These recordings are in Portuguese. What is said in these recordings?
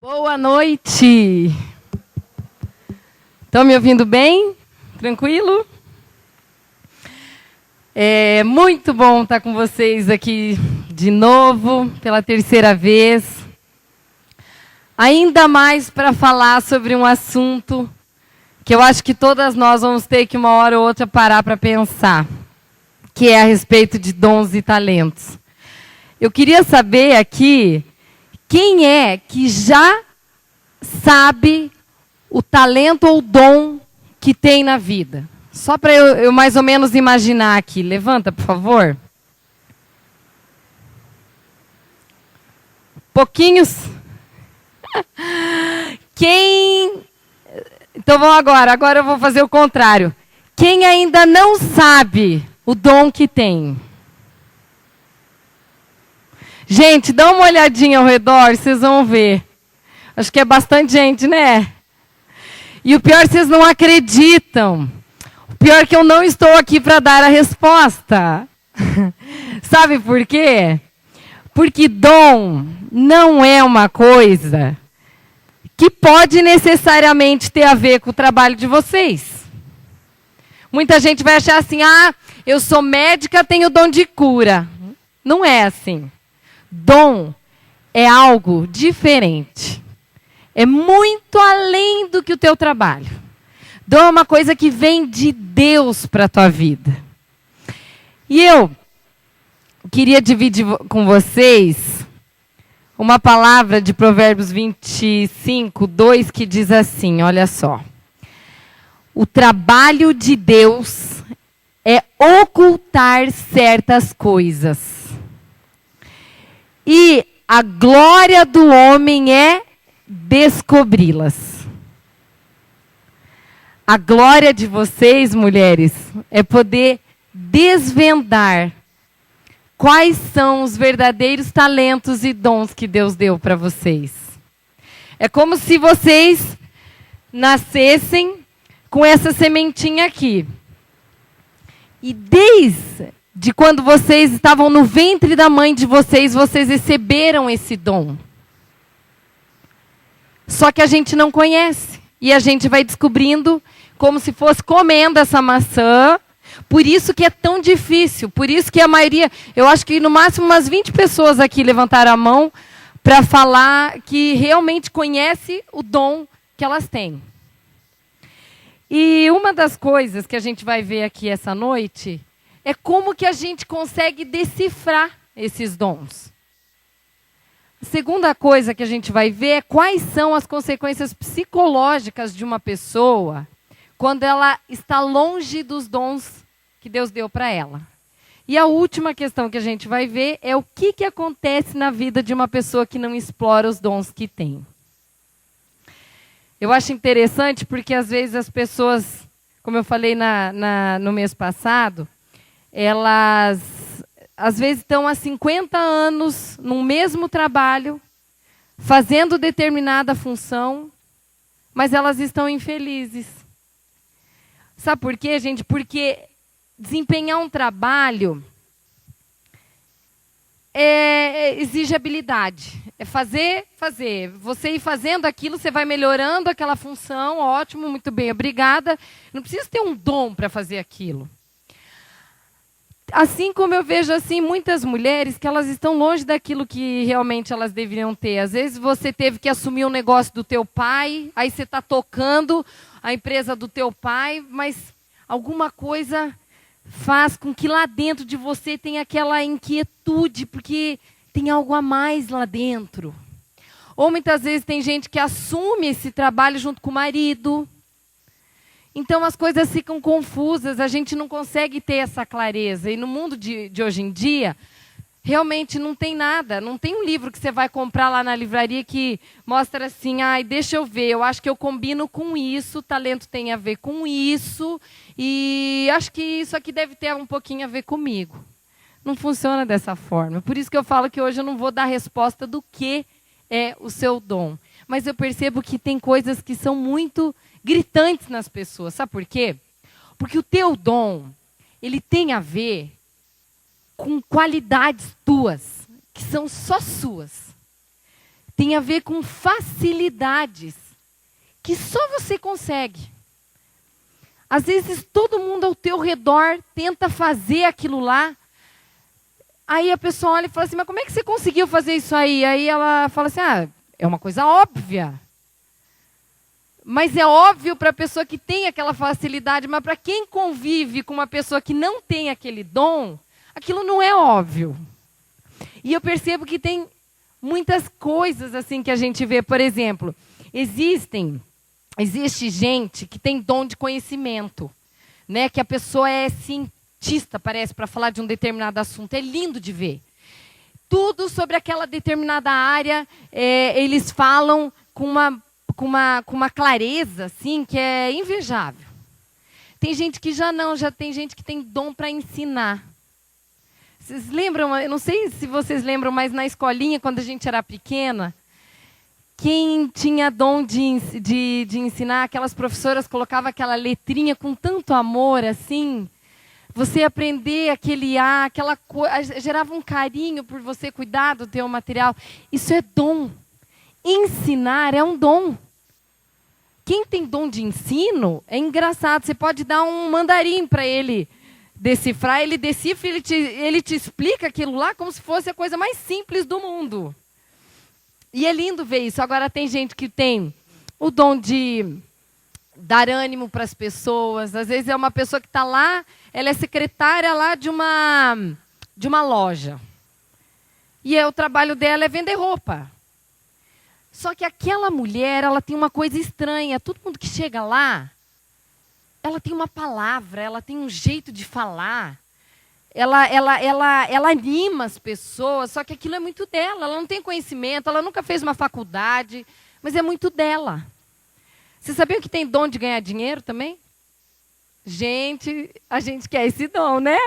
Boa noite! Estão me ouvindo bem? Tranquilo? É muito bom estar com vocês aqui de novo, pela terceira vez. Ainda mais para falar sobre um assunto que eu acho que todas nós vamos ter que uma hora ou outra parar para pensar, que é a respeito de dons e talentos. Eu queria saber aqui, quem é que já sabe o talento ou o dom que tem na vida? Só para eu mais ou menos imaginar aqui. Levanta, por favor. Pouquinhos. Quem... Então vamos agora. Agora eu vou fazer o contrário. Quem ainda não sabe o dom que tem? Gente, dá uma olhadinha ao redor, vocês vão ver. Acho que é bastante gente, né? E o pior, vocês não acreditam. O pior é que eu não estou aqui para dar a resposta. Sabe por quê? Porque dom não é uma coisa que pode necessariamente ter a ver com o trabalho de vocês. Muita gente vai achar assim, eu sou médica, tenho dom de cura. Não é assim. Dom é algo diferente. É muito além do que o teu trabalho. Dom é uma coisa que vem de Deus para a tua vida. E eu queria dividir com vocês uma palavra de Provérbios 25, 2, que diz assim, olha só. O trabalho de Deus é ocultar certas coisas. E a glória do homem é descobri-las. A glória de vocês, mulheres, é poder desvendar quais são os verdadeiros talentos e dons que Deus deu para vocês. É como se vocês nascessem com essa sementinha aqui. E desde quando vocês estavam no ventre da mãe de vocês, vocês receberam esse dom. Só que a gente não conhece. E a gente vai descobrindo como se fosse comendo essa maçã. Por isso que é tão difícil. Por isso que a maioria, eu acho que no máximo umas 20 pessoas aqui levantaram a mão para falar que realmente conhece o dom que elas têm. E uma das coisas que a gente vai ver aqui essa noite é como que a gente consegue decifrar esses dons. A segunda coisa que a gente vai ver é quais são as consequências psicológicas de uma pessoa quando ela está longe dos dons que Deus deu para ela. E a última questão que a gente vai ver é o que acontece na vida de uma pessoa que não explora os dons que tem. Eu acho interessante porque às vezes as pessoas, como eu falei no mês passado, elas às vezes estão há 50 anos no mesmo trabalho, fazendo determinada função, mas elas estão infelizes. Sabe por quê, gente? Porque desempenhar um trabalho exige habilidade. É fazer. Você ir fazendo aquilo, você vai melhorando aquela função, ótimo, muito bem, obrigada. Não precisa ter um dom para fazer aquilo. Assim como eu vejo assim muitas mulheres que elas estão longe daquilo que realmente elas deveriam ter. Às vezes você teve que assumir um negócio do teu pai, aí você está tocando a empresa do teu pai, mas alguma coisa faz com que lá dentro de você tenha aquela inquietude, porque tem algo a mais lá dentro. Ou muitas vezes tem gente que assume esse trabalho junto com o marido. Então as coisas ficam confusas, a gente não consegue ter essa clareza. E no mundo de hoje em dia, realmente não tem nada. Não tem um livro que você vai comprar lá na livraria que mostra assim, deixa eu ver, eu acho que eu combino com isso, talento tem a ver com isso, e acho que isso aqui deve ter um pouquinho a ver comigo. Não funciona dessa forma. Por isso que eu falo que hoje eu não vou dar resposta do que é o seu dom. Mas eu percebo que tem coisas que são muito gritantes nas pessoas. Sabe por quê? Porque o teu dom, ele tem a ver com qualidades tuas, que são só suas. tem a ver com facilidades que só você consegue. Às vezes todo mundo ao teu redor tenta fazer aquilo lá. Aí a pessoa olha e fala assim, mas como é que você conseguiu fazer isso aí? Aí ela fala assim, é uma coisa óbvia. Mas é óbvio para a pessoa que tem aquela facilidade, mas para quem convive com uma pessoa que não tem aquele dom, aquilo não é óbvio. E eu percebo que tem muitas coisas assim que a gente vê. Por exemplo, existe gente que tem dom de conhecimento, né? Que a pessoa é cientista, parece, para falar de um determinado assunto. É lindo de ver. Tudo sobre aquela determinada área, eles falam com uma clareza, assim, que é invejável. Tem gente que já tem gente que tem dom para ensinar. Vocês lembram, eu não sei se vocês lembram, mas na escolinha, quando a gente era pequena, quem tinha dom de ensinar, aquelas professoras colocavam aquela letrinha com tanto amor, assim, você aprender aquele aquela coisa, gerava um carinho por você cuidar do teu material. Isso é dom. Ensinar é um dom. Quem tem dom de ensino, é engraçado, você pode dar um mandarim para ele decifrar, ele decifra, ele te explica aquilo lá como se fosse a coisa mais simples do mundo. E é lindo ver isso. Agora tem gente que tem o dom de dar ânimo para as pessoas. Às vezes é uma pessoa que está lá, ela é secretária lá de uma loja. E o trabalho dela é vender roupa. Só que aquela mulher, ela tem uma coisa estranha. Todo mundo que chega lá, ela tem uma palavra, ela tem um jeito de falar. Ela anima as pessoas, só que aquilo é muito dela. Ela não tem conhecimento, ela nunca fez uma faculdade, mas é muito dela. Você sabia que tem dom de ganhar dinheiro também? Gente, a gente quer esse dom, né?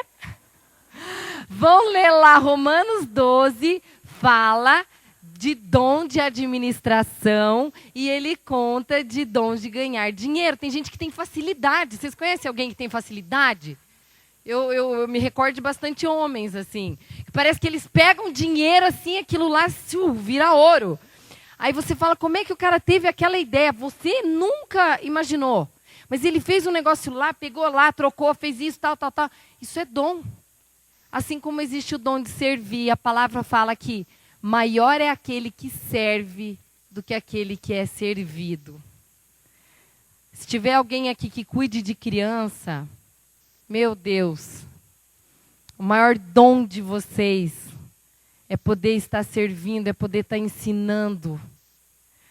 Vão ler lá, Romanos 12, fala de dom de administração e ele conta de dom de ganhar dinheiro. Tem gente que tem facilidade. Vocês conhecem alguém que tem facilidade? Eu me recordo de bastante homens, assim. Parece que eles pegam dinheiro, assim, aquilo lá vira ouro. Aí você fala, como é que o cara teve aquela ideia? Você nunca imaginou. Mas ele fez um negócio lá, pegou lá, trocou, fez isso, tal. Isso é dom. Assim como existe o dom de servir, a palavra fala que maior é aquele que serve do que aquele que é servido. Se tiver alguém aqui que cuide de criança, meu Deus, o maior dom de vocês é poder estar servindo, é poder estar ensinando.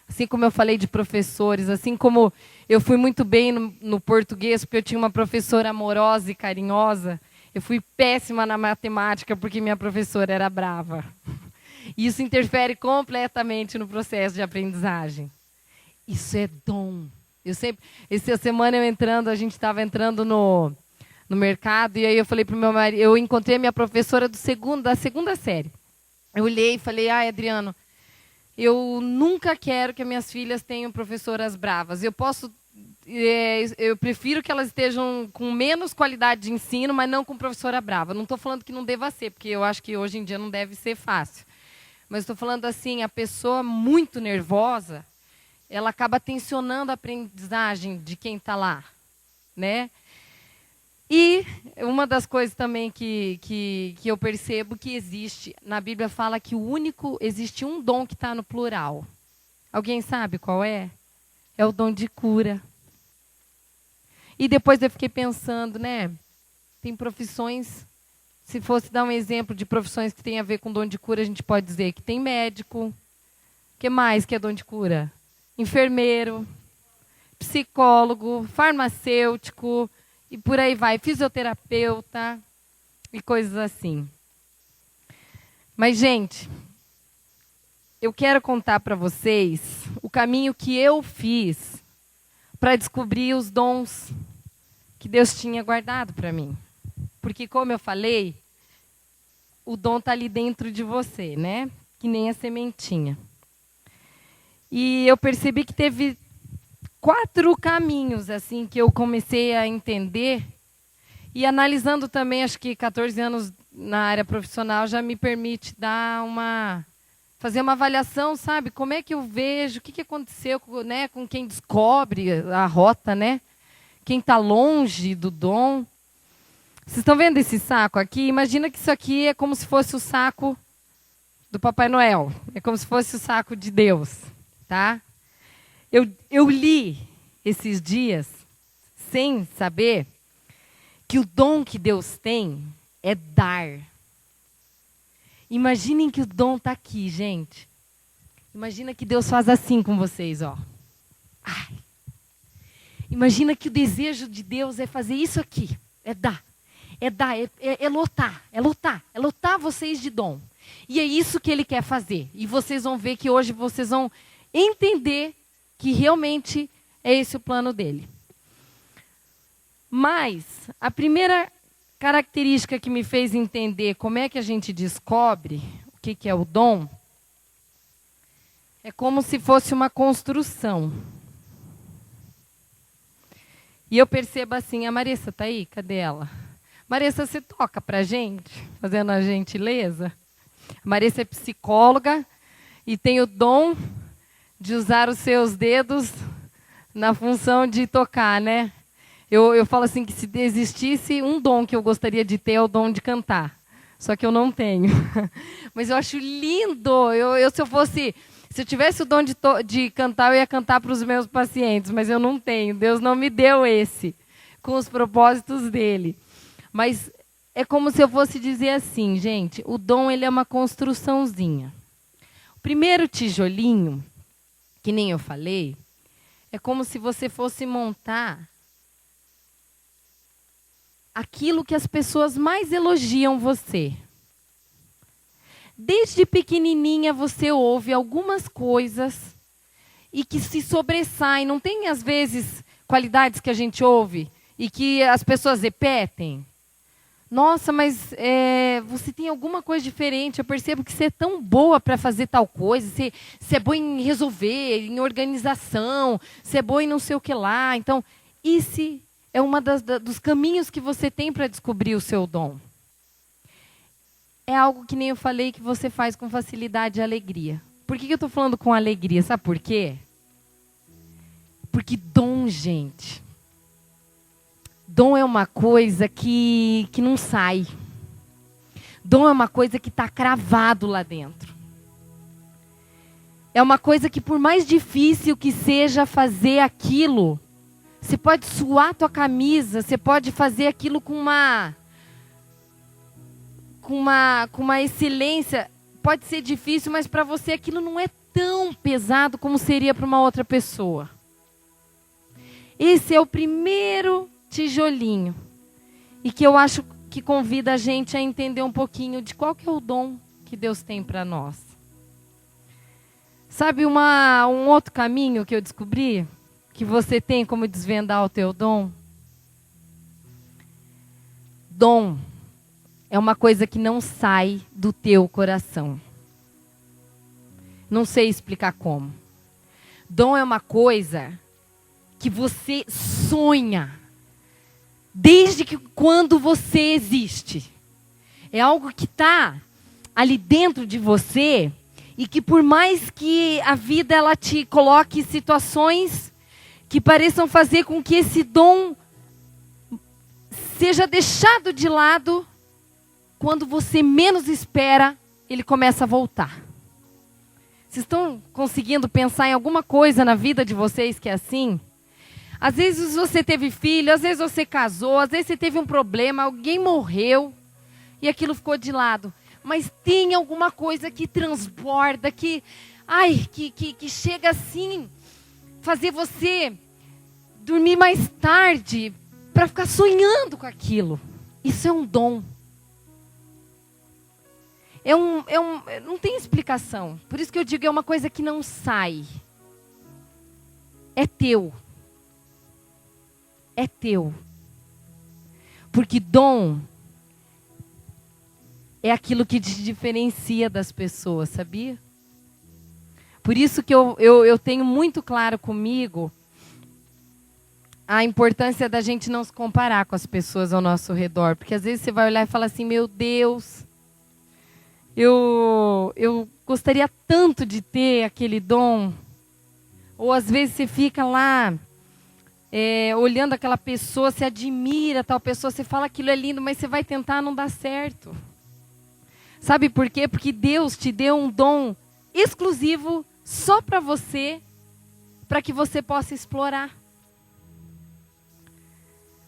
Assim como eu falei de professores, assim como eu fui muito bem no português, porque eu tinha uma professora amorosa e carinhosa, eu fui péssima na matemática porque minha professora era brava. Isso interfere completamente no processo de aprendizagem. Isso é dom. Essa semana a gente estava entrando no mercado, e aí eu falei para o meu marido, eu encontrei a minha professora da segunda série. Eu olhei e falei, Adriano, eu nunca quero que as minhas filhas tenham professoras bravas. Eu prefiro que elas estejam com menos qualidade de ensino, mas não com professora brava. Não estou falando que não deva ser, porque eu acho que hoje em dia não deve ser fácil. Mas estou falando assim, a pessoa muito nervosa, ela acaba tensionando a aprendizagem de quem está lá, né? E uma das coisas também que eu percebo que existe, na Bíblia fala que existe um dom que está no plural. Alguém sabe qual é? É o dom de cura. E depois eu fiquei pensando, né? Tem profissões, se fosse dar um exemplo de profissões que tem a ver com dom de cura, a gente pode dizer que tem médico. O que mais que é dom de cura? Enfermeiro, psicólogo, farmacêutico, e por aí vai, fisioterapeuta e coisas assim. Mas, gente, eu quero contar para vocês o caminho que eu fiz para descobrir os dons que Deus tinha guardado para mim. Porque, como eu falei, o dom está ali dentro de você, né? Que nem a sementinha. E eu percebi que teve 4 caminhos assim que eu comecei a entender. E analisando também, acho que 14 anos na área profissional já me permite dar uma fazer uma avaliação, sabe? Como é que eu vejo, o que aconteceu, né, com quem descobre a rota, né? Quem está longe do dom. Vocês estão vendo esse saco aqui? Imagina que isso aqui é como se fosse o saco do Papai Noel. É como se fosse o saco de Deus, tá? Eu li esses dias, sem saber, que o dom que Deus tem é dar. Imaginem que o dom está aqui, gente. Imagina que Deus faz assim com vocês, ó. Ai. Imagina que o desejo de Deus é fazer isso aqui. É dar. É dar, é lotar vocês de dom. E é isso que Ele quer fazer. E vocês vão ver que hoje vocês vão entender que realmente é esse o plano dele. Mas a primeira característica que me fez entender como é que a gente descobre o que é o dom é como se fosse uma construção. E eu percebo assim, a Marissa está aí? Cadê ela? Marissa, você toca para a gente, fazendo a gentileza? A Marissa é psicóloga e tem o dom de usar os seus dedos na função de tocar, né? Eu falo assim que se existisse um dom que eu gostaria de ter é o dom de cantar. Só que eu não tenho. Mas eu acho lindo. Se eu tivesse o dom de cantar, eu ia cantar para os meus pacientes. Mas eu não tenho. Deus não me deu esse, com os propósitos dele. Mas é como se eu fosse dizer assim, gente, o dom ele é uma construçãozinha. O primeiro tijolinho, que nem eu falei, é como se você fosse montar aquilo que as pessoas mais elogiam você. Desde pequenininha você ouve algumas coisas e que se sobressaem. Não tem, às vezes, qualidades que a gente ouve e que as pessoas repetem? Nossa, mas você tem alguma coisa diferente. Eu percebo que você é tão boa para fazer tal coisa. Você é boa em resolver, em organização. Você é boa em não sei o que lá. Então, esse é um dos caminhos que você tem para descobrir o seu dom. É algo que nem eu falei que você faz com facilidade e alegria. Por que eu estou falando com alegria? Sabe por quê? Porque dom, gente. Dom é uma coisa que não sai. Dom é uma coisa que está cravado lá dentro. É uma coisa que por mais difícil que seja fazer aquilo, você pode suar a tua camisa, você pode fazer aquilo com uma excelência. Pode ser difícil, mas para você aquilo não é tão pesado como seria para uma outra pessoa. Esse é o primeiro tijolinho. E que eu acho que convida a gente a entender um pouquinho de qual que é o dom que Deus tem para nós. Sabe um outro caminho que eu descobri? Que você tem como desvendar o teu dom? Dom é uma coisa que não sai do teu coração. Não sei explicar como. Dom é uma coisa que você sonha desde que quando você existe. É algo que está ali dentro de você e que por mais que a vida ela te coloque situações que pareçam fazer com que esse dom seja deixado de lado, quando você menos espera, ele começa a voltar. Vocês estão conseguindo pensar em alguma coisa na vida de vocês que é assim? Às vezes você teve filho, às vezes você casou, às vezes você teve um problema, alguém morreu e aquilo ficou de lado. Mas tem alguma coisa que transborda, que chega assim, fazer você dormir mais tarde para ficar sonhando com aquilo. Isso é um dom. Não tem explicação. Por isso que eu digo, é uma coisa que não sai. É teu. É teu. Porque dom é aquilo que te diferencia das pessoas, sabia? Por isso que eu tenho muito claro comigo a importância da gente não se comparar com as pessoas ao nosso redor. Porque às vezes você vai olhar e falar assim, meu Deus, eu gostaria tanto de ter aquele dom. Ou às vezes você fica lá, olhando aquela pessoa, você admira tal pessoa, você fala aquilo é lindo, mas você vai tentar, não dá certo. Sabe por quê? Porque Deus te deu um dom exclusivo só para você, para que você possa explorar.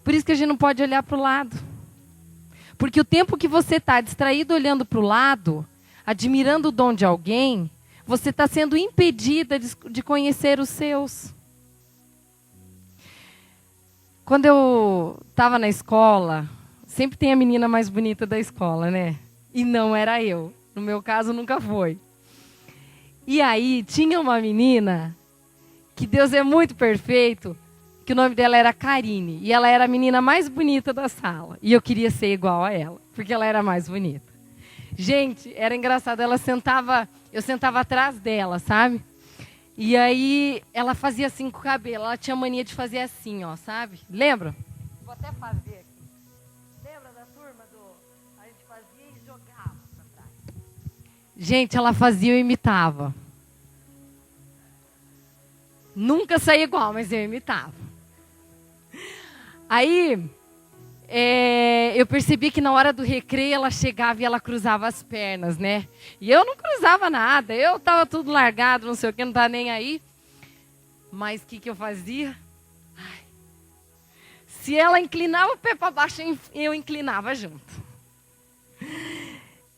Por isso que a gente não pode olhar para o lado. Porque o tempo que você está distraído olhando para o lado, admirando o dom de alguém, você está sendo impedida de conhecer os seus. Quando eu estava na escola, sempre tem a menina mais bonita da escola, né? E não era eu. No meu caso, nunca foi. E aí, tinha uma menina, que Deus é muito perfeito, que o nome dela era Karine. E ela era a menina mais bonita da sala. E eu queria ser igual a ela, porque ela era mais bonita. Gente, era engraçado. Eu sentava atrás dela, sabe? E aí, ela fazia assim com o cabelo. Ela tinha mania de fazer assim, ó, sabe? Lembra? Vou até fazer aqui. Lembra da turma a gente fazia e jogava pra trás. Gente, ela fazia e eu imitava. Nunca saía igual, mas eu imitava. Aí, eu percebi que na hora do recreio ela chegava e ela cruzava as pernas, né? E eu não cruzava nada, eu tava tudo largado, não sei o que, não tava nem aí. Mas o que eu fazia? Se ela inclinava o pé para baixo, eu inclinava junto.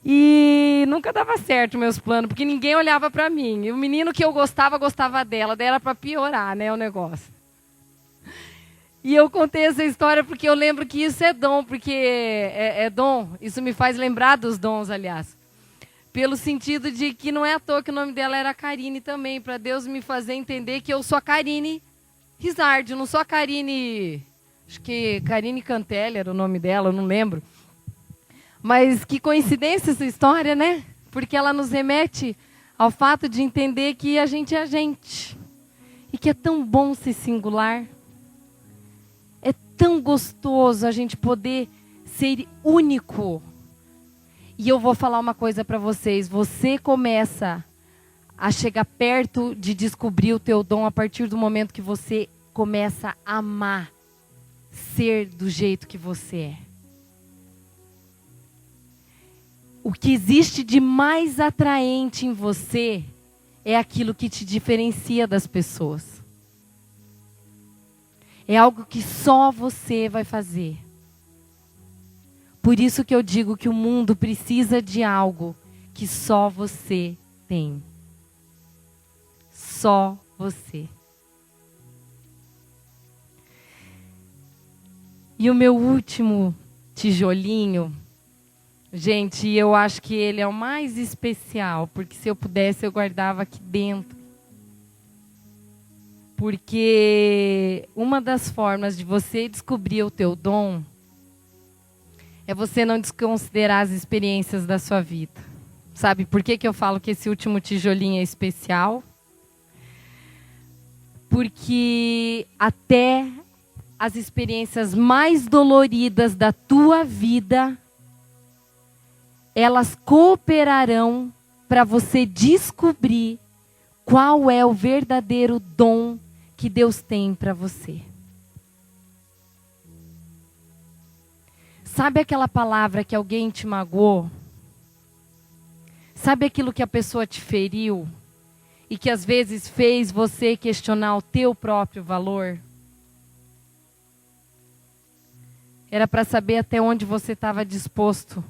E nunca dava certo meus planos, porque ninguém olhava para mim. E o menino que eu gostava dela, daí era para piorar, né, o negócio. E eu contei essa história porque eu lembro que isso é dom, porque é dom. Isso me faz lembrar dos dons, aliás. Pelo sentido de que não é à toa que o nome dela era Karine também, para Deus me fazer entender que eu sou a Karine Rizardi, não sou a Karine... Acho que Karine Cantelli era o nome dela, eu não lembro. Mas que coincidência essa história, né? Porque ela nos remete ao fato de entender que a gente é a gente. E que é tão bom ser singular. É tão gostoso a gente poder ser único. E eu vou falar uma coisa para vocês. Você começa a chegar perto de descobrir o teu dom a partir do momento que você começa a amar ser do jeito que você é. O que existe de mais atraente em você é aquilo que te diferencia das pessoas. É algo que só você vai fazer. Por isso que eu digo que o mundo precisa de algo que só você tem. Só você. E o meu último tijolinho, gente, eu acho que ele é o mais especial, porque se eu pudesse eu guardava aqui dentro. Porque uma das formas de você descobrir o teu dom é você não desconsiderar as experiências da sua vida. Sabe por que eu falo que esse último tijolinho é especial? Porque até as experiências mais doloridas da tua vida, elas cooperarão para você descobrir qual é o verdadeiro dom que Deus tem para você. Sabe aquela palavra que alguém te magoou? Sabe aquilo que a pessoa te feriu? E que às vezes fez você questionar o teu próprio valor? Era para saber até onde você estava disposto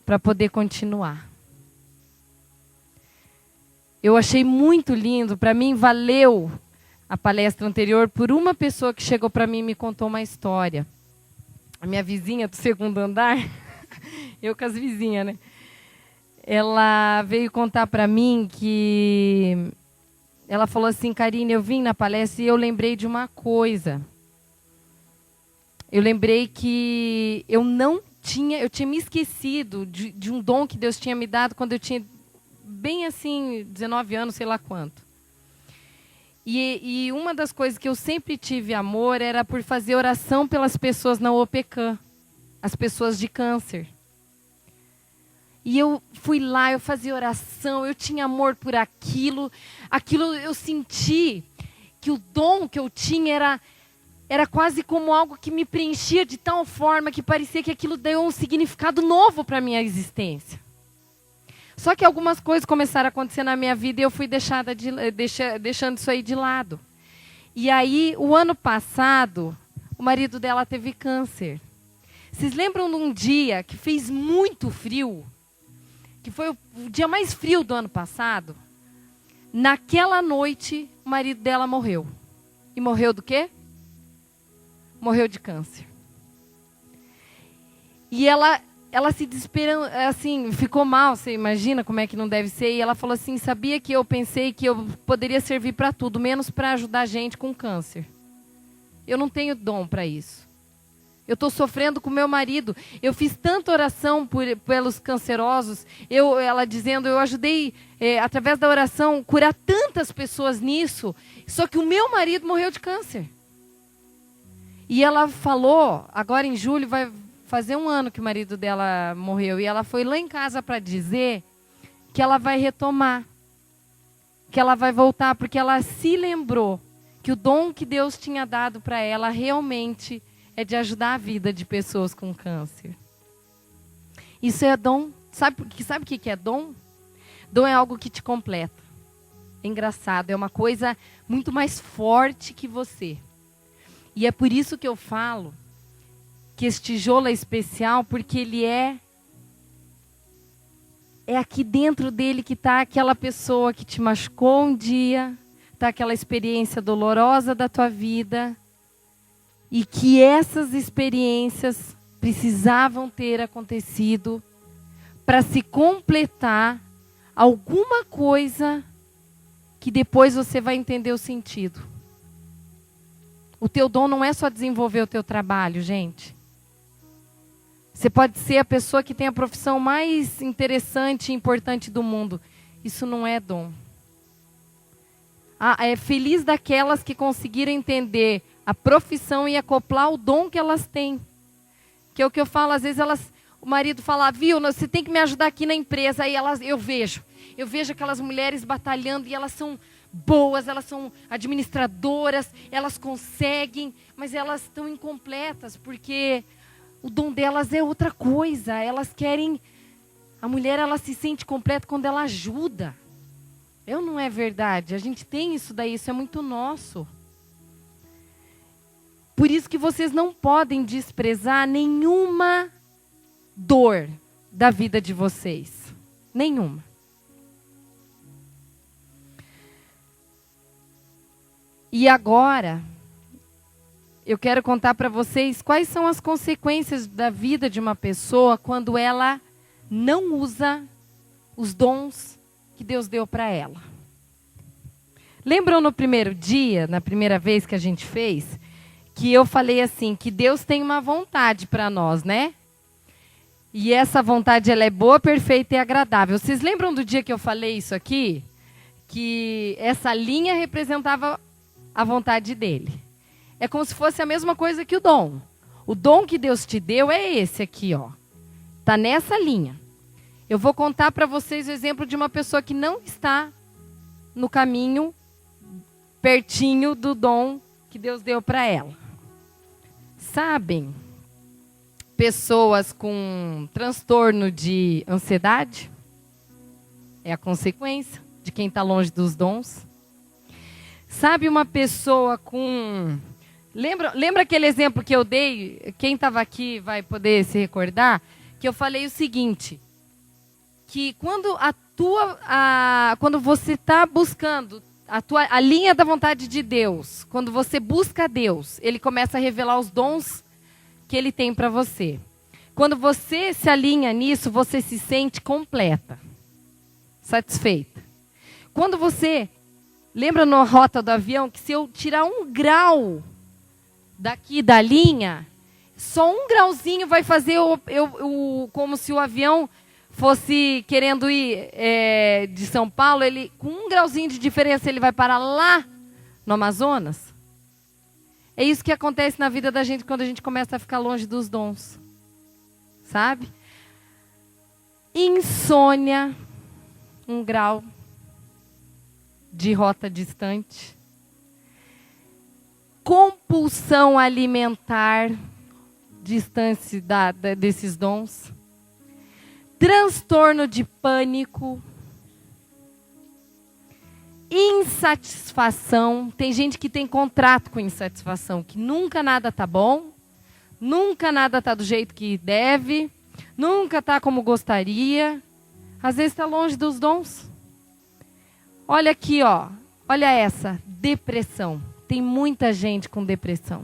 para poder continuar. Eu achei muito lindo, para mim valeu a palestra anterior por uma pessoa que chegou para mim e me contou uma história. A minha vizinha do segundo andar, eu com as vizinhas, né? Ela veio contar para mim que... Ela falou assim, Karine, eu vim na palestra e eu lembrei de uma coisa. Eu lembrei que eu tinha me esquecido de um dom que Deus tinha me dado quando eu tinha bem assim, 19 anos, sei lá quanto. E uma das coisas que eu sempre tive amor era por fazer oração pelas pessoas na OPECAM, as pessoas de câncer. E eu fui lá, eu fazia oração, eu tinha amor por aquilo. Aquilo eu senti que o dom que eu tinha era quase como algo que me preenchia de tal forma que parecia que aquilo deu um significado novo para a minha existência. Só que algumas coisas começaram a acontecer na minha vida e eu fui deixando isso aí de lado. E aí, o ano passado, o marido dela teve câncer. Vocês lembram de um dia que fez muito frio? Que foi o dia mais frio do ano passado? Naquela noite, o marido dela morreu. E morreu do quê? Morreu de câncer. E ela se desesperou, assim, ficou mal, você imagina como é que não deve ser. E ela falou assim, sabia que eu pensei que eu poderia servir para tudo, menos para ajudar a gente com câncer. Eu não tenho dom para isso. Eu estou sofrendo com meu marido. Eu fiz tanta oração pelos cancerosos. Ela dizendo, eu ajudei, através da oração, curar tantas pessoas nisso. Só que o meu marido morreu de câncer. E ela falou, agora em julho vai fazer 1 ano que o marido dela morreu. E ela foi lá em casa para dizer que ela vai retomar. Que ela vai voltar, porque ela se lembrou que o dom que Deus tinha dado para ela realmente é de ajudar a vida de pessoas com câncer. Isso é dom. Sabe o que é dom? Dom é algo que te completa. É engraçado, é uma coisa muito mais forte que você. E é por isso que eu falo que esse tijolo é especial, porque ele é aqui dentro dele que está aquela pessoa que te machucou um dia, está aquela experiência dolorosa da tua vida, e que essas experiências precisavam ter acontecido para se completar alguma coisa que depois você vai entender o sentido. O teu dom não é só desenvolver o teu trabalho, gente. Você pode ser a pessoa que tem a profissão mais interessante e importante do mundo. Isso não é dom. É feliz daquelas que conseguiram entender a profissão e acoplar o dom que elas têm. Que é o que eu falo, às vezes o marido fala, viu, você tem que me ajudar aqui na empresa. Aí eu vejo aquelas mulheres batalhando e elas são boas, elas são administradoras, elas conseguem, mas elas estão incompletas, porque o dom delas é outra coisa. Elas querem, a mulher ela se sente completa quando ela ajuda. Não é verdade? A gente tem isso daí, isso é muito nosso. Por isso que vocês não podem desprezar nenhuma dor da vida de vocês. Nenhuma. E agora, eu quero contar para vocês quais são as consequências da vida de uma pessoa quando ela não usa os dons que Deus deu para ela. Lembram no primeiro dia, na primeira vez que a gente fez, que eu falei assim, que Deus tem uma vontade para nós, né? E essa vontade, ela é boa, perfeita e agradável. Vocês lembram do dia que eu falei isso aqui? Que essa linha representava a vontade dele. É como se fosse a mesma coisa que o dom. O dom que Deus te deu é esse aqui, ó. Tá nessa linha. Eu vou contar para vocês o exemplo de uma pessoa que não está no caminho pertinho do dom que Deus deu para ela. Sabem, pessoas com transtorno de ansiedade é a consequência de quem está longe dos dons. Sabe uma pessoa com... Lembra aquele exemplo que eu dei? Quem estava aqui vai poder se recordar? Que eu falei o seguinte, que quando quando você está buscando a linha da vontade de Deus, quando você busca Deus, Ele começa a revelar os dons que Ele tem para você. Quando você se alinha nisso, você se sente completa, satisfeita. Quando você... Lembra na rota do avião que se eu tirar 1 grau daqui da linha, só 1 grauzinho vai fazer como se o avião fosse querendo ir de São Paulo, ele com 1 grauzinho de diferença ele vai parar lá no Amazonas? É isso que acontece na vida da gente quando a gente começa a ficar longe dos dons. Sabe? insônia, 1 grau de rota distante, compulsão alimentar, distância desses dons, transtorno de pânico, insatisfação. Tem gente que tem contrato com insatisfação, que nunca nada tá bom, nunca nada tá do jeito que deve, nunca tá como gostaria. Às vezes está longe dos dons. Olha aqui, ó. Olha essa, depressão. Tem muita gente com depressão.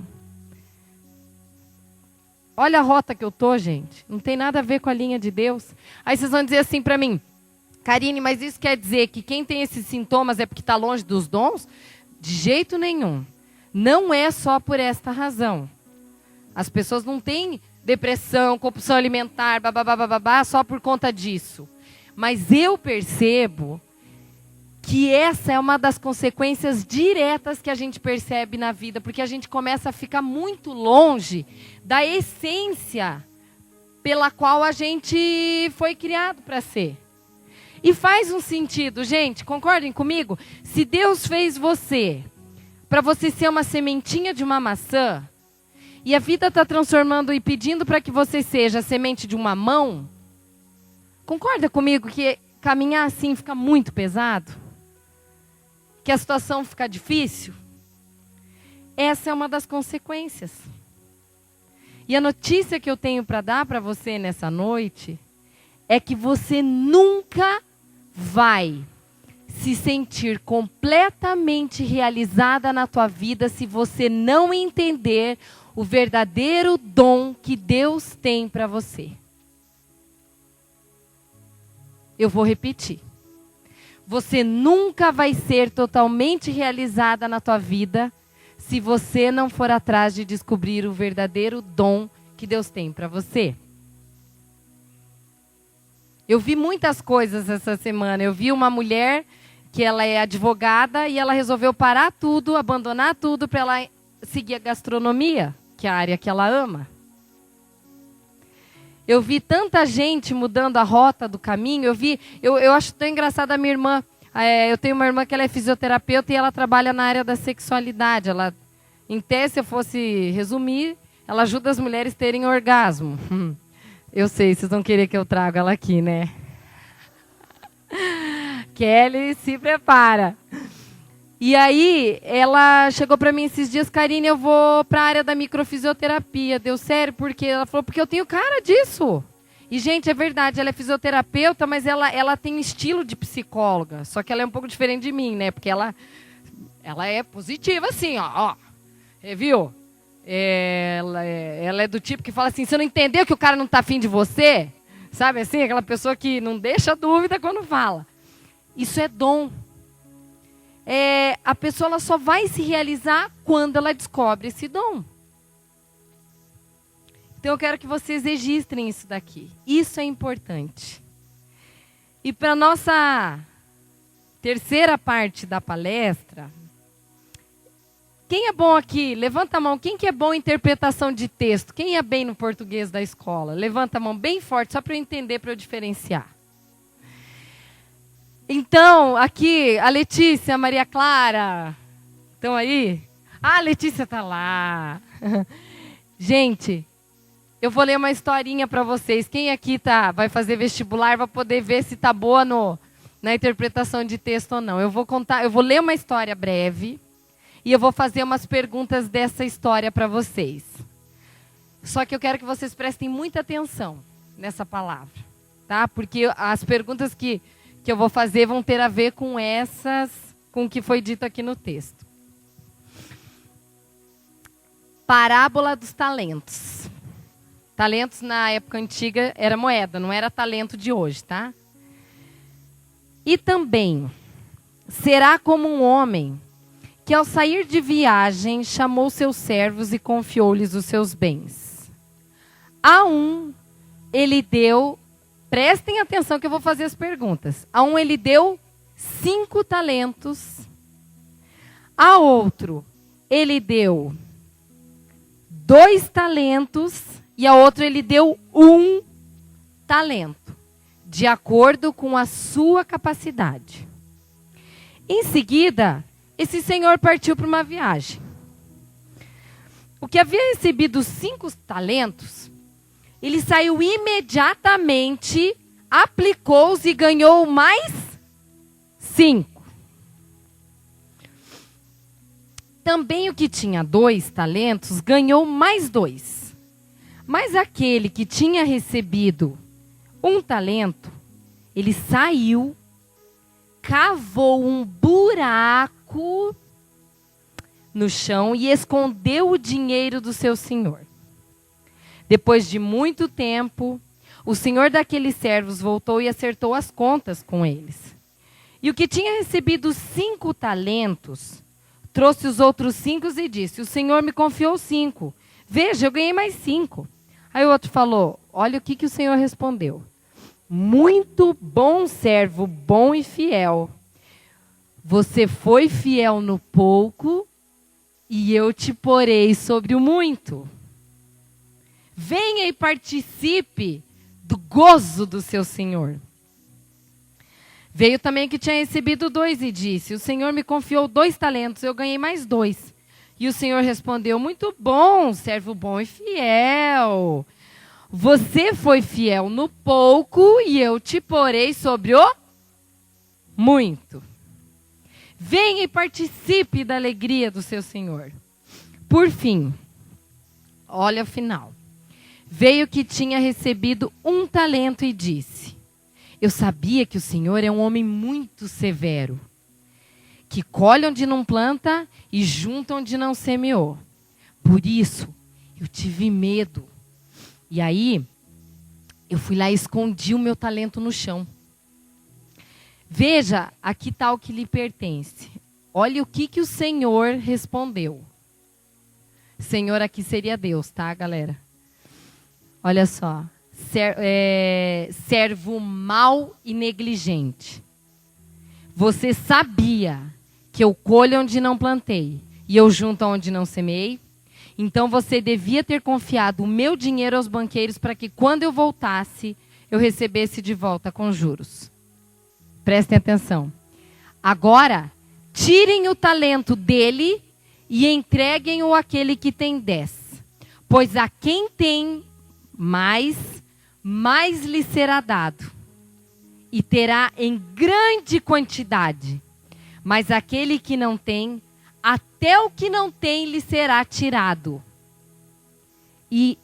Olha a rota que eu tô, gente. Não tem nada a ver com a linha de Deus. Aí vocês vão dizer assim para mim: Karine, mas isso quer dizer que quem tem esses sintomas é porque está longe dos dons? De jeito nenhum. Não é só por esta razão. As pessoas não têm depressão, compulsão alimentar, babá, só por conta disso. Mas eu percebo que essa é uma das consequências diretas que a gente percebe na vida, porque a gente começa a ficar muito longe da essência pela qual a gente foi criado para ser. E faz um sentido, gente, concordem comigo? Se Deus fez você para você ser uma sementinha de uma maçã, e a vida está transformando e pedindo para que você seja a semente de um mamão, concorda comigo que caminhar assim fica muito pesado? Que a situação fica difícil? Essa é uma das consequências. E a notícia que eu tenho para dar para você nessa noite é que você nunca vai se sentir completamente realizada na tua vida se você não entender o verdadeiro dom que Deus tem para você. Eu vou repetir. Você nunca vai ser totalmente realizada na tua vida se você não for atrás de descobrir o verdadeiro dom que Deus tem para você. Eu vi muitas coisas essa semana. Eu vi uma mulher que ela é advogada e ela resolveu parar tudo, abandonar tudo para ela seguir a gastronomia, que é a área que ela ama. Eu vi tanta gente mudando a rota do caminho. Eu acho tão engraçado a minha irmã. Eu tenho uma irmã que ela é fisioterapeuta e ela trabalha na área da sexualidade. Ela, em tese, se eu fosse resumir, ela ajuda as mulheres a terem orgasmo. Eu sei, vocês vão querer que eu traga ela aqui, né? Kelly, se prepara. E aí, ela chegou para mim esses dias: Karine, eu vou para a área da microfisioterapia. Deu sério? Porque ela falou, porque eu tenho cara disso. E, gente, é verdade, ela é fisioterapeuta, mas ela tem um estilo de psicóloga. Só que ela é um pouco diferente de mim, né? Porque ela é positiva, assim, ó. Viu? Ela é do tipo que fala assim: você não entendeu que o cara não tá afim de você? Sabe assim? Aquela pessoa que não deixa dúvida quando fala. Isso é dom. A pessoa ela só vai se realizar quando ela descobre esse dom. Então eu quero que vocês registrem isso daqui. Isso é importante. E para a nossa terceira parte da palestra, quem é bom aqui? Levanta a mão. Quem que é bom em interpretação de texto? Quem é bem no português da escola? Levanta a mão bem forte, só para eu entender, para eu diferenciar. Então, aqui, a Letícia, a Maria Clara, estão aí? Ah, a Letícia está lá. Gente, eu vou ler uma historinha para vocês. Quem aqui vai fazer vestibular vai poder ver se está boa na interpretação de texto ou não. Eu vou ler uma história breve e eu vou fazer umas perguntas dessa história para vocês. Só que eu quero que vocês prestem muita atenção nessa palavra, tá? Porque as perguntas que eu vou fazer vão ter a ver com com o que foi dito aqui no texto. Parábola dos talentos. Talentos na época antiga era moeda, não era talento de hoje, tá? E também, será como um homem que ao sair de viagem chamou seus servos e confiou-lhes os seus bens. A um ele deu, prestem atenção que eu vou fazer as perguntas. A um ele deu 5 talentos. A outro ele deu 2 talentos. E a outro ele deu 1 talento. de acordo com a sua capacidade. Em seguida, esse senhor partiu para uma viagem. O que havia recebido 5 talentos, ele saiu imediatamente, aplicou-os e ganhou mais 5. Também o que tinha 2 talentos ganhou mais 2. Mas aquele que tinha recebido 1 talento, ele saiu, cavou um buraco no chão e escondeu o dinheiro do seu senhor. Depois de muito tempo, o senhor daqueles servos voltou e acertou as contas com eles. E o que tinha recebido 5 talentos, trouxe os outros 5 e disse: o senhor me confiou 5. Veja, eu ganhei mais 5. Aí o outro falou: olha o que o senhor respondeu. Muito bom servo, bom e fiel. Você foi fiel no pouco e eu te porei sobre o muito. Venha e participe do gozo do seu senhor. Veio também que tinha recebido 2 e disse: o senhor me confiou 2 talentos, eu ganhei mais 2. E o senhor respondeu: muito bom, servo bom e fiel. Você foi fiel no pouco e eu te porei sobre o muito. Venha e participe da alegria do seu senhor. Por fim, olha o final. Veio que tinha recebido 1 talento e disse: eu sabia que o senhor é um homem muito severo, que colhe onde não planta e junta onde não semeou. Por isso, eu tive medo. E aí, eu fui lá e escondi o meu talento no chão. Veja, aqui está o que lhe pertence. Olha o que o Senhor respondeu. Senhor aqui seria Deus, tá, galera? Olha só. Servo mau e negligente. Você sabia que eu colho onde não plantei e eu junto onde não semeei? Então você devia ter confiado o meu dinheiro aos banqueiros para que quando eu voltasse, eu recebesse de volta com juros. Prestem atenção. Agora, tirem o talento dele e entreguem-o àquele que tem 10. Pois a quem tem mais lhe será dado. E terá em grande quantidade. Mas aquele que não tem, até o que não tem lhe será tirado. E,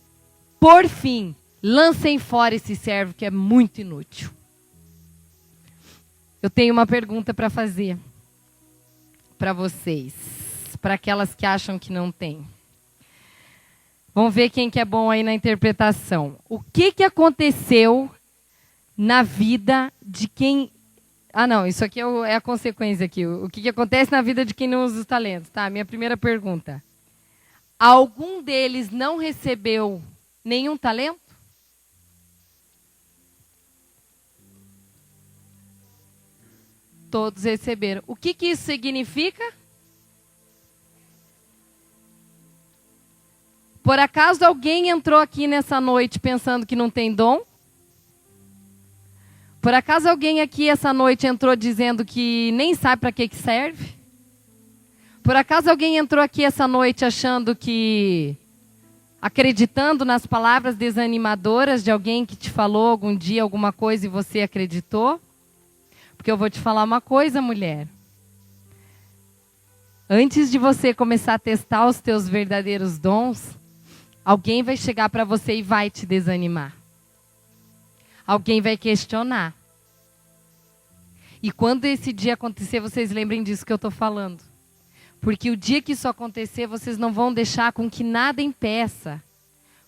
por fim, lancem fora esse servo que é muito inútil. Eu tenho uma pergunta para fazer para vocês, para aquelas que acham que não tem. Vamos ver quem que é bom aí na interpretação. O que aconteceu na vida de quem... Ah, não, isso aqui é a consequência aqui. O que acontece na vida de quem não usa os talentos, tá? Minha primeira pergunta. Algum deles não recebeu nenhum talento? Todos receberam. O que isso significa? Por acaso alguém entrou aqui nessa noite pensando que não tem dom? Por acaso alguém aqui essa noite entrou dizendo que nem sabe para que serve? Por acaso alguém entrou aqui essa noite achando que... acreditando nas palavras desanimadoras de alguém que te falou algum dia alguma coisa e você acreditou? Porque eu vou te falar uma coisa, mulher. Antes de você começar a testar os teus verdadeiros dons, alguém vai chegar para você e vai te desanimar. Alguém vai questionar. E quando esse dia acontecer, vocês lembrem disso que eu estou falando. Porque o dia que isso acontecer, vocês não vão deixar com que nada impeça,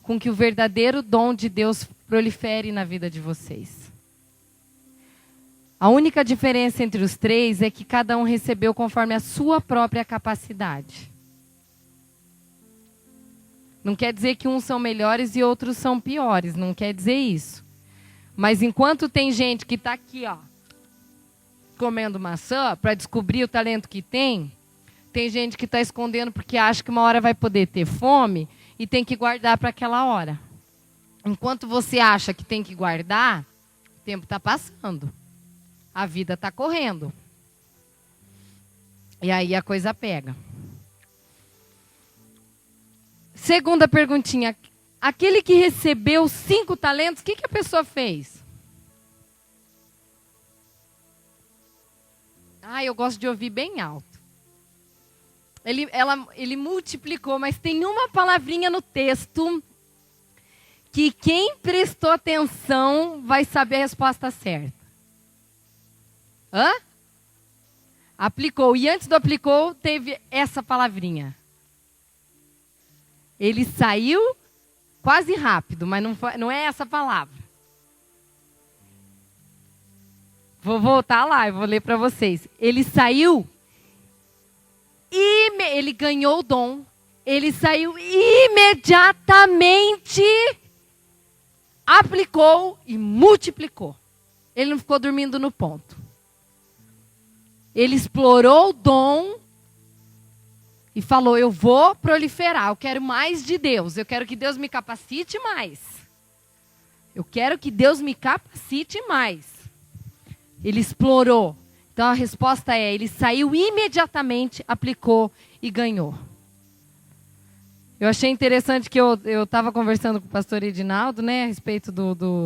com que o verdadeiro dom de Deus prolifere na vida de vocês. A única diferença entre os 3 é que cada um recebeu conforme a sua própria capacidade. Não quer dizer que uns são melhores e outros são piores, não quer dizer isso. Mas enquanto tem gente que está aqui, ó, comendo maçã para descobrir o talento que tem gente que está escondendo porque acha que uma hora vai poder ter fome e tem que guardar para aquela hora. Enquanto você acha que tem que guardar, tempo está passando. A vida está correndo. E aí a coisa pega. Segunda perguntinha. Aquele que recebeu 5 talentos, o que a pessoa fez? Eu gosto de ouvir bem alto. Ele multiplicou, mas tem uma palavrinha no texto que quem prestou atenção vai saber a resposta certa. Aplicou. E antes do aplicou, teve essa palavrinha. Ele saiu quase rápido, mas não é essa palavra. Vou voltar lá e vou ler para vocês. Ele saiu e ele ganhou o dom. Ele saiu imediatamente, aplicou e multiplicou. Ele não ficou dormindo no ponto. Ele explorou o dom e falou, eu vou proliferar, eu quero mais de Deus. Eu quero que Deus me capacite mais. Eu quero que Deus me capacite mais. Ele explorou. Então a resposta é, ele saiu imediatamente, aplicou e ganhou. Eu achei interessante que eu estava conversando com o pastor Edinaldo, né, a respeito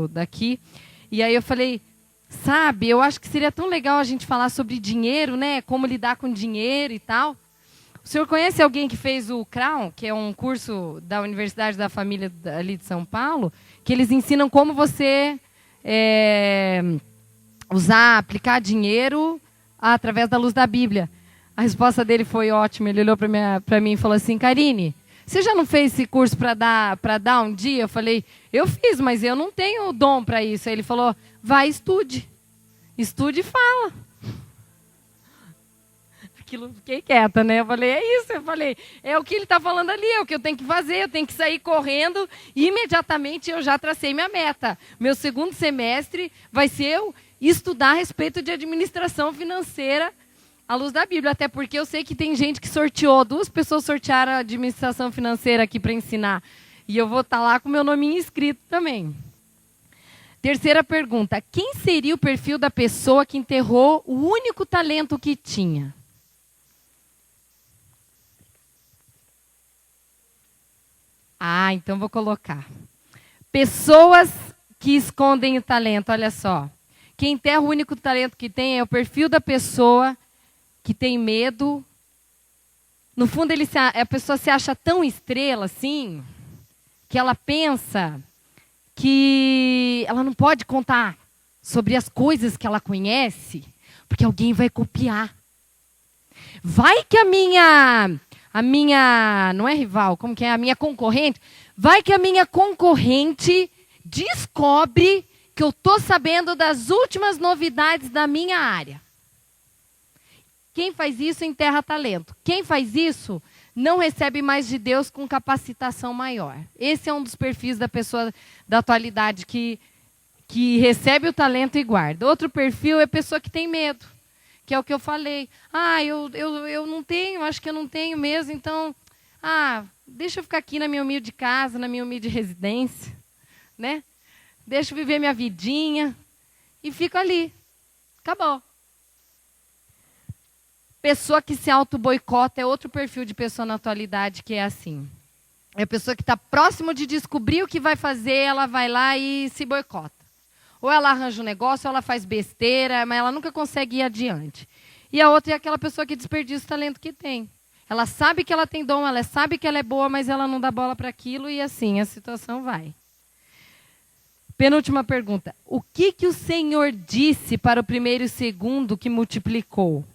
daqui. E aí eu falei, sabe, eu acho que seria tão legal a gente falar sobre dinheiro, né, como lidar com dinheiro e tal. O senhor conhece alguém que fez o Crown, que é um curso da Universidade da Família ali de São Paulo, que eles ensinam como você aplicar dinheiro através da luz da Bíblia. A resposta dele foi ótima. Ele olhou para mim e falou assim, Karine, você já não fez esse curso para dar um dia? Eu falei, eu fiz, mas eu não tenho dom para isso. Aí ele falou, vai, estude. Estude e fala. Aquilo, fiquei quieta, né? Eu falei, é isso. Eu falei, é o que ele está falando ali, é o que eu tenho que fazer. Eu tenho que sair correndo. E imediatamente eu já tracei minha meta. Meu segundo semestre vai ser eu estudar a respeito de administração financeira à luz da Bíblia. Até porque eu sei que tem gente que sorteou. 2 pessoas sortearam a administração financeira aqui para ensinar. E eu vou estar lá com meu nominho escrito também. Terceira pergunta. Quem seria o perfil da pessoa que enterrou o único talento que tinha? Então vou colocar. Pessoas que escondem o talento, olha só. Quem enterra o único talento que tem é o perfil da pessoa que tem medo. No fundo, a pessoa se acha tão estrela assim, que ela pensa que ela não pode contar sobre as coisas que ela conhece, porque alguém vai copiar. Vai que a minha, não é rival, como que é? A minha concorrente, vai que a minha concorrente descobre que eu estou sabendo das últimas novidades da minha área. Quem faz isso enterra talento. Quem faz isso não recebe mais de Deus com capacitação maior. Esse é um dos perfis da pessoa da atualidade que recebe o talento e guarda. Outro perfil é a pessoa que tem medo, que é o que eu falei. Eu não tenho, acho que eu não tenho mesmo, então, deixa eu ficar aqui na minha humilde casa, na minha humilde residência, né? Deixa eu viver minha vidinha e fico ali. Acabou. Pessoa que se auto-boicota é outro perfil de pessoa na atualidade que é assim. É a pessoa que está próximo de descobrir o que vai fazer, ela vai lá e se boicota. Ou ela arranja um negócio, ou ela faz besteira, mas ela nunca consegue ir adiante. E a outra é aquela pessoa que desperdiça o talento que tem. Ela sabe que ela tem dom, ela sabe que ela é boa, mas ela não dá bola para aquilo e assim a situação vai. Penúltima pergunta. O que o Senhor disse para o primeiro e o segundo que multiplicou?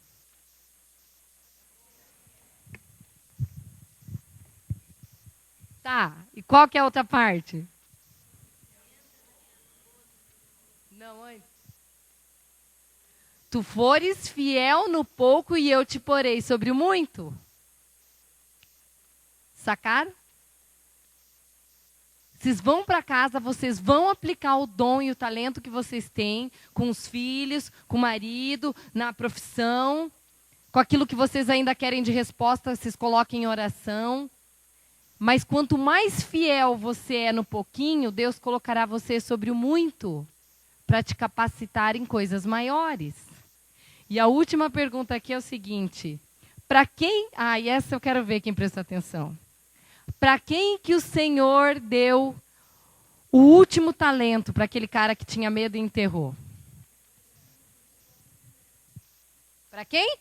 Tá, e qual que é a outra parte? Não, antes. Tu fores fiel no pouco e eu te porei sobre o muito. Sacaram? Vocês vão para casa, vocês vão aplicar o dom e o talento que vocês têm com os filhos, com o marido, na profissão, com aquilo que vocês ainda querem de resposta, vocês coloquem em oração. Mas quanto mais fiel você é no pouquinho, Deus colocará você sobre o muito. para te capacitar em coisas maiores. E a última pergunta aqui é o seguinte: para quem... e essa eu quero ver quem presta atenção. Para quem que o Senhor deu o último talento para aquele cara que tinha medo e enterrou? Para quem?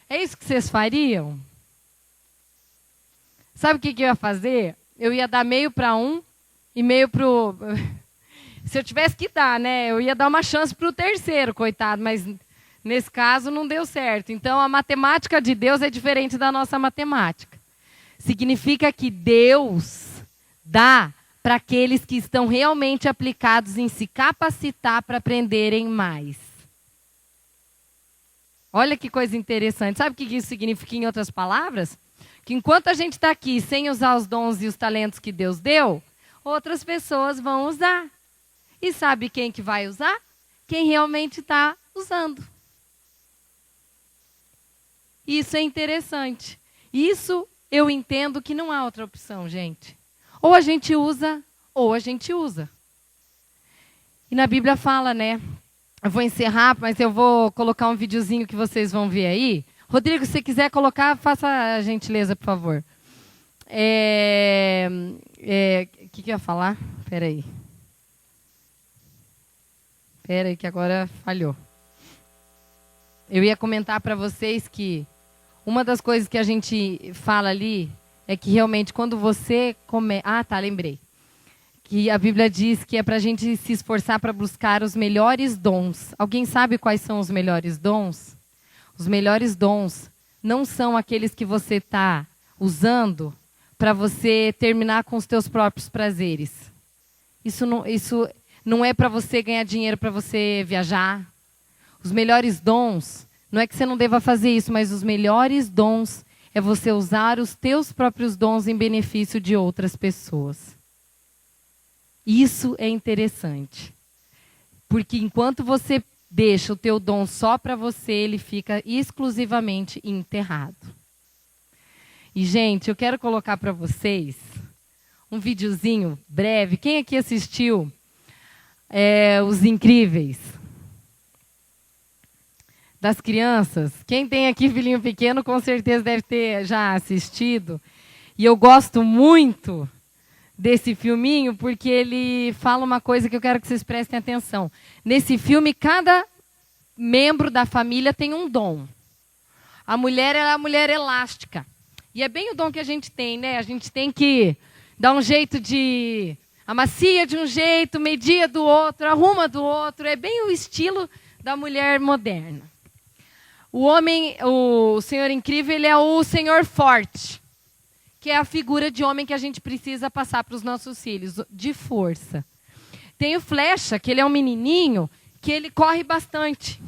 É isso que vocês fariam? Sabe o que eu ia fazer? Eu ia dar meio para um e meio para o... Se eu tivesse que dar, né? Eu ia dar uma chance para o terceiro, coitado, mas nesse caso não deu certo. Então, a matemática de Deus é diferente da nossa matemática. Significa que Deus dá para aqueles que estão realmente aplicados em se capacitar para aprenderem mais. Olha que coisa interessante. Sabe o que isso significa em outras palavras? Que enquanto a gente está aqui sem usar os dons e os talentos que Deus deu, outras pessoas vão usar. E sabe quem que vai usar? Quem realmente está usando. Isso é interessante. Isso eu entendo que não há outra opção, gente. Ou a gente usa, ou a gente usa. E na Bíblia fala, né? Eu vou encerrar, mas eu vou colocar um videozinho que vocês vão ver aí. Rodrigo, se você quiser colocar, faça a gentileza, por favor. O que eu ia falar? Espera aí. Espera aí, que agora falhou. Eu ia comentar para vocês que uma das coisas que a gente fala ali é que realmente quando você lembrei. Que a Bíblia diz que é para a gente se esforçar para buscar os melhores dons. Alguém sabe quais são os melhores dons? Os melhores dons não são aqueles que você está usando para você terminar com os teus próprios prazeres. Isso não é para você ganhar dinheiro, para você viajar. Os melhores dons, não é que você não deva fazer isso, mas os melhores dons é você usar os teus próprios dons em benefício de outras pessoas. Isso é interessante. Porque enquanto você deixa o teu dom só para você, ele fica exclusivamente enterrado. E, gente, eu quero colocar para vocês um videozinho breve. Quem aqui assistiu Os Incríveis? Das crianças? Quem tem aqui filhinho pequeno, com certeza deve ter já assistido. E eu gosto muito desse filminho, porque ele fala uma coisa que eu quero que vocês prestem atenção. Nesse filme, cada membro da família tem um dom. A mulher é a mulher elástica. E é bem o dom que a gente tem, né? A gente tem que dar um jeito de... amacia de um jeito, media do outro, arruma do outro. É bem o estilo da mulher moderna. O homem, o Senhor Incrível, ele é o Senhor Forte, que é a figura de homem que a gente precisa passar para os nossos filhos, de força. Tem o Flecha, que ele é um menininho, que ele corre bastante.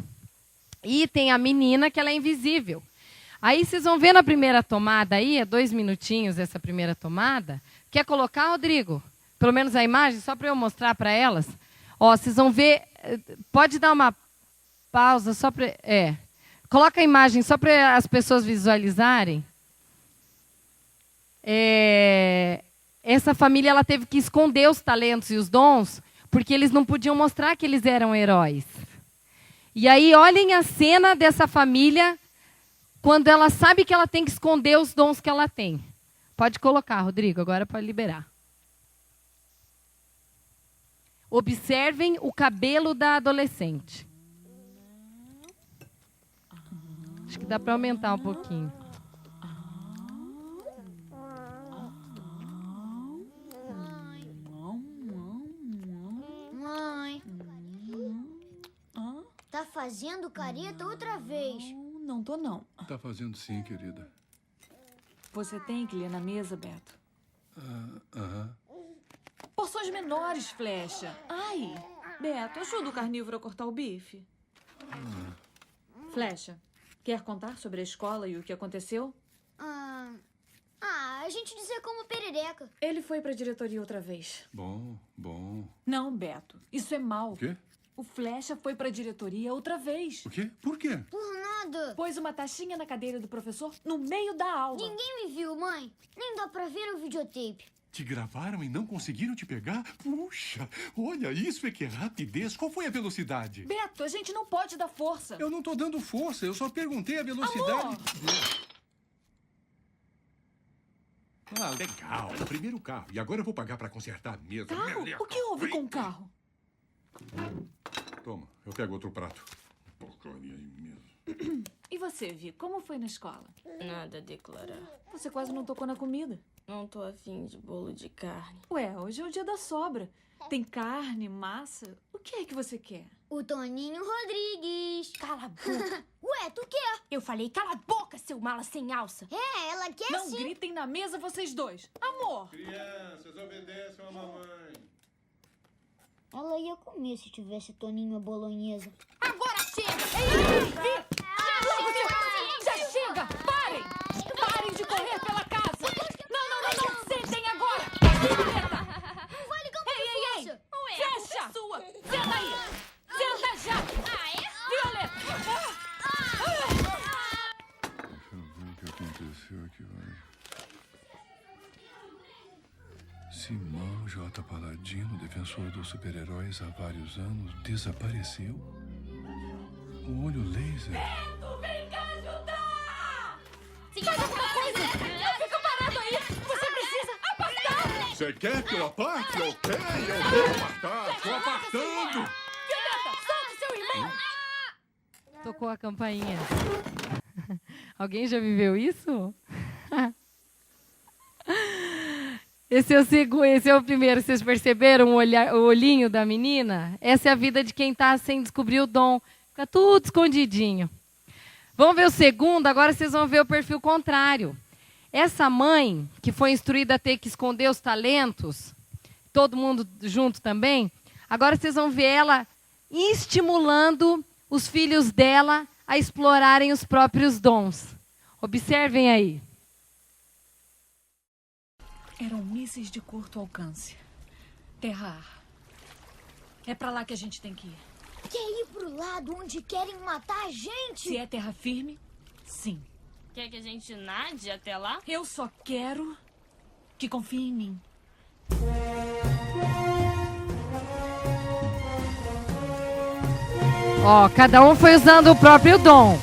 E tem a menina, que ela é invisível. Aí vocês vão ver na primeira tomada aí, é 2 minutinhos essa primeira tomada. Quer colocar, Rodrigo? Pelo menos a imagem, só para eu mostrar para elas. Ó, vocês vão ver, pode dar uma pausa só para... Coloca a imagem só para as pessoas visualizarem. Essa família ela teve que esconder os talentos e os dons, porque eles não podiam mostrar que eles eram heróis. E aí, olhem a cena dessa família, quando ela sabe que ela tem que esconder os dons que ela tem. Pode colocar, Rodrigo, agora para liberar. Observem o cabelo da adolescente. Acho que dá para aumentar um pouquinho. Mãe, tá fazendo careta outra vez. Não tô, não. Tá fazendo sim, querida. Você tem que ler na mesa, Beto. Aham. Porções menores, Flecha. Ai, Beto, ajuda o carnívoro a cortar o bife. Flecha, quer contar sobre a escola e o que aconteceu? A gente dizer como perereca. Ele foi pra diretoria outra vez. Bom. Não, Beto, isso é mal. O quê? O Flecha foi pra diretoria outra vez. O quê? Por quê? Por nada. Pôs uma taxinha na cadeira do professor no meio da aula. Ninguém me viu, mãe. Nem dá pra ver o videotape. Te gravaram e não conseguiram te pegar? Puxa, olha, isso é que é rapidez. Qual foi a velocidade? Beto, a gente não pode dar força. Eu não tô dando força, eu só perguntei a velocidade. Amor! Ah, legal. Primeiro o carro. E agora eu vou pagar pra consertar a mesa. Carro? O que houve com o carro? Toma, eu pego outro prato. Porcaria imensa. E você, Vi, como foi na escola? Nada a declarar. Você quase não tocou na comida. Não tô afim de bolo de carne. Ué, hoje é o dia da sobra. Tem carne, massa. O que é que você quer? O Toninho Rodrigues. Cala a boca. Ué, tu quer? Eu falei, cala a boca, seu mala sem alça. É, ela quer Não sim. gritem na mesa vocês dois. Amor! Crianças, obedeçam a mamãe. Ela ia comer se tivesse Toninho à bolonhesa. Agora chega! Já chega! Parem! Parem de correr pela casa! Não! Sentem agora! Violeta! Não vale campo de força. Fecha! Sua! Senta aí! Senta já! Violeta! Deixa eu ver o que aconteceu aqui hoje. Simão J. Paladino, defensor dos super-heróis há vários anos, desapareceu. O olho laser. Vem cá ajudar! Faz alguma coisa! Não fica parado aí! Você precisa apartar! Você quer que eu aparte? Ok, eu vou apartar. Tô apartando. Violeta, solta seu irmão! Tocou a campainha. Alguém já viveu isso? Esse é o primeiro. Vocês perceberam o olhinho da menina? Essa é a vida de quem está sem descobrir o dom. Fica tudo escondidinho. Vamos ver o segundo, agora vocês vão ver o perfil contrário. Essa mãe, que foi instruída a ter que esconder os talentos, todo mundo junto também, agora vocês vão ver ela estimulando os filhos dela a explorarem os próprios dons. Observem aí. Eram mísseis de curto alcance. Terra-ar. É pra lá que a gente tem que ir. Quer ir pro lado onde querem matar a gente? Se é terra firme, sim. Quer que a gente nade até lá? Eu só quero que confie em mim. Ó, cada um foi usando o próprio dom.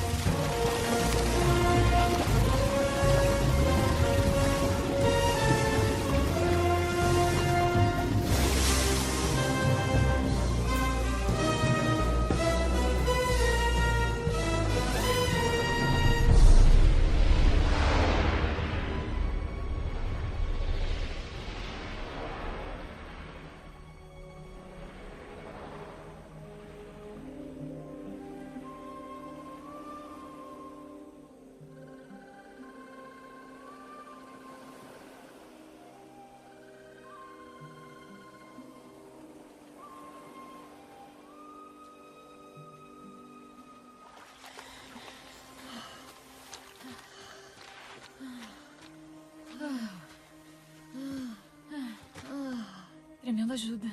Tremenda ajuda.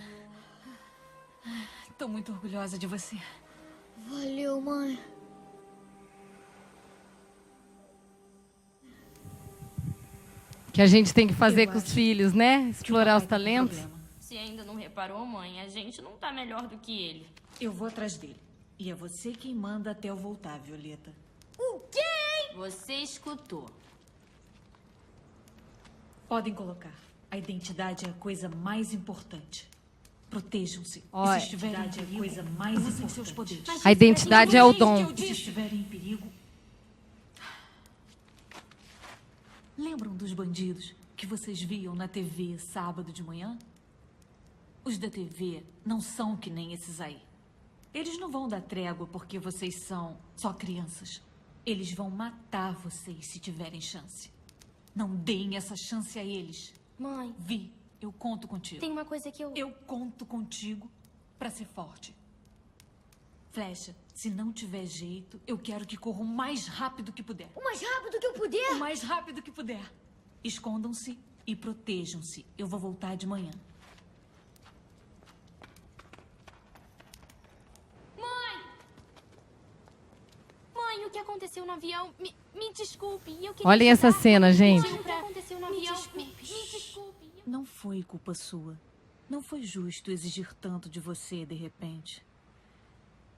Tô muito orgulhosa de você. Valeu, mãe. Que a gente tem que fazer Eu com os acho filhos, né? Explorar os Papai tem talentos. problema. Se ainda não reparou, mãe, a gente não tá melhor do que ele. Eu vou atrás dele. E é você quem manda até eu voltar, Violeta. Você escutou. Podem colocar. A identidade é a coisa mais importante. Protejam-se. Olha, E se estiverem em perigo, coisa mais importante. Seus poderes. A identidade é o dom. E se estiverem em perigo... Lembram dos bandidos que vocês viam na TV sábado de manhã? Os da TV não são que nem esses aí. Eles não vão dar trégua porque vocês são só crianças. Eles vão matar vocês se tiverem chance. Não deem essa chance a eles. Mãe, Vi, eu conto contigo. tem uma coisa que eu... Eu conto contigo pra ser forte. Flecha, se não tiver jeito, eu quero que corra o mais rápido que puder. O mais rápido que eu puder. O mais rápido que puder. Escondam-se e protejam-se. Eu vou voltar de manhã. Mãe, o que aconteceu no avião? Me desculpe. Eu queria Olhem essa ajudar. cena, gente. O que aconteceu no avião? Me desculpe. Não foi culpa sua. Não foi justo exigir tanto de você de repente.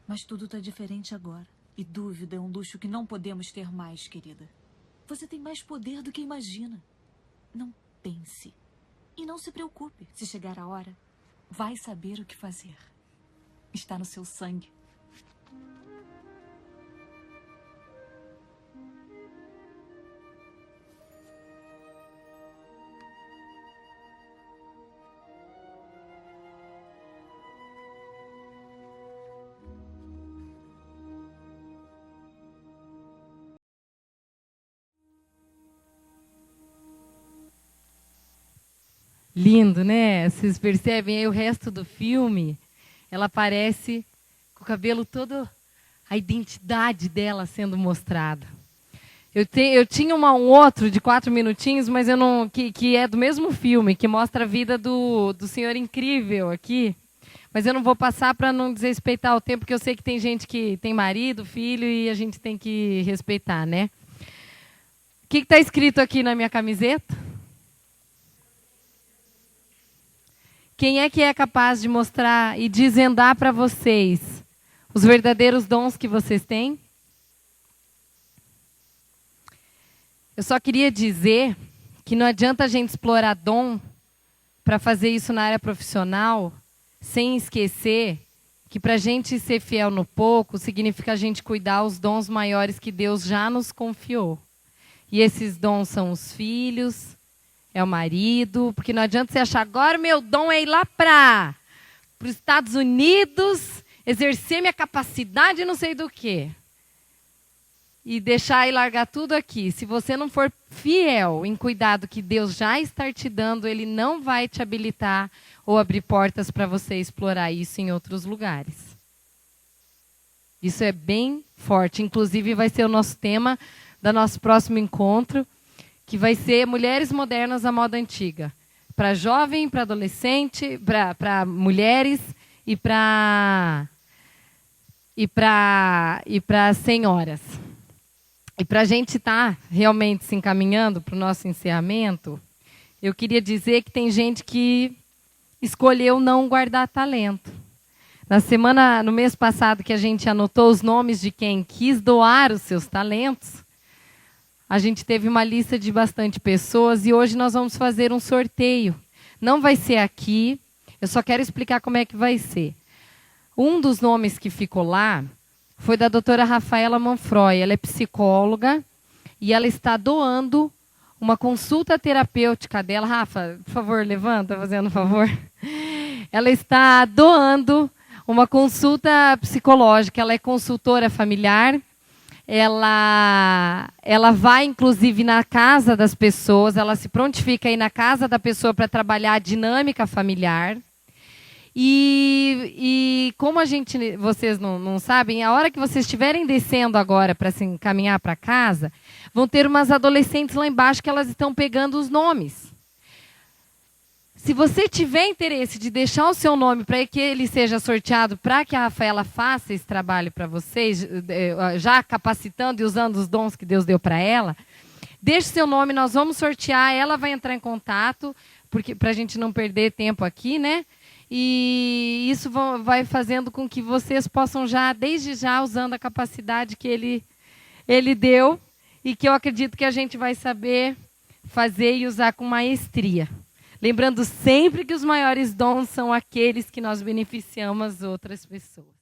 Mas tudo está diferente agora. E dúvida é um luxo que não podemos ter mais, querida. Você tem mais poder do que imagina. Não pense. E não se preocupe. Se chegar a hora, vai saber o que fazer. Está no seu sangue. Lindo, né? Vocês percebem aí o resto do filme? Ela aparece com o cabelo todo, a identidade dela sendo mostrada. Eu tinha um outro de 4 minutinhos, mas eu não, que é do mesmo filme, que mostra a vida do Senhor Incrível aqui. Mas eu não vou passar para não desrespeitar o tempo, porque eu sei que tem gente que tem marido, filho, e a gente tem que respeitar, né? O que está escrito aqui na minha camiseta? Quem é que é capaz de mostrar e desvendar para vocês os verdadeiros dons que vocês têm? Eu só queria dizer que não adianta a gente explorar dom para fazer isso na área profissional, sem esquecer que para a gente ser fiel no pouco, significa a gente cuidar os dons maiores que Deus já nos confiou. E esses dons são os filhos, é o marido, porque não adianta você achar, agora meu dom é ir lá para os Estados Unidos, exercer minha capacidade não sei do quê. E deixar e largar tudo aqui. Se você não for fiel em cuidar do que Deus já está te dando, Ele não vai te habilitar ou abrir portas para você explorar isso em outros lugares. Isso é bem forte. Inclusive, vai ser o nosso tema do nosso próximo encontro, que vai ser Mulheres Modernas à Moda Antiga. Para jovem, para adolescente, para mulheres e para senhoras. E para a gente estar realmente se encaminhando para o nosso encerramento, eu queria dizer que tem gente que escolheu não guardar talento. No mês passado, que a gente anotou os nomes de quem quis doar os seus talentos, a gente teve uma lista de bastante pessoas e hoje nós vamos fazer um sorteio. Não vai ser aqui, eu só quero explicar como é que vai ser. Um dos nomes que ficou lá foi da doutora Rafaela Manfroy. Ela é psicóloga e ela está doando uma consulta terapêutica dela. Rafa, por favor, levanta, fazendo um favor. Ela está doando uma consulta psicológica. Ela é consultora familiar. Ela vai, inclusive, na casa das pessoas. Ela se prontifica aí na casa da pessoa para trabalhar a dinâmica familiar. E como vocês não sabem, a hora que vocês estiverem descendo agora para se encaminhar para casa, vão ter umas adolescentes lá embaixo que elas estão pegando os nomes. Se você tiver interesse de deixar o seu nome para que ele seja sorteado, para que a Rafaela faça esse trabalho para vocês, já capacitando e usando os dons que Deus deu para ela, deixe seu nome, nós vamos sortear, ela vai entrar em contato, para a gente não perder tempo aqui, né? E isso vai fazendo com que vocês possam desde já, usando a capacidade que ele deu e que eu acredito que a gente vai saber fazer e usar com maestria. Lembrando sempre que os maiores dons são aqueles que nós beneficiamos as outras pessoas.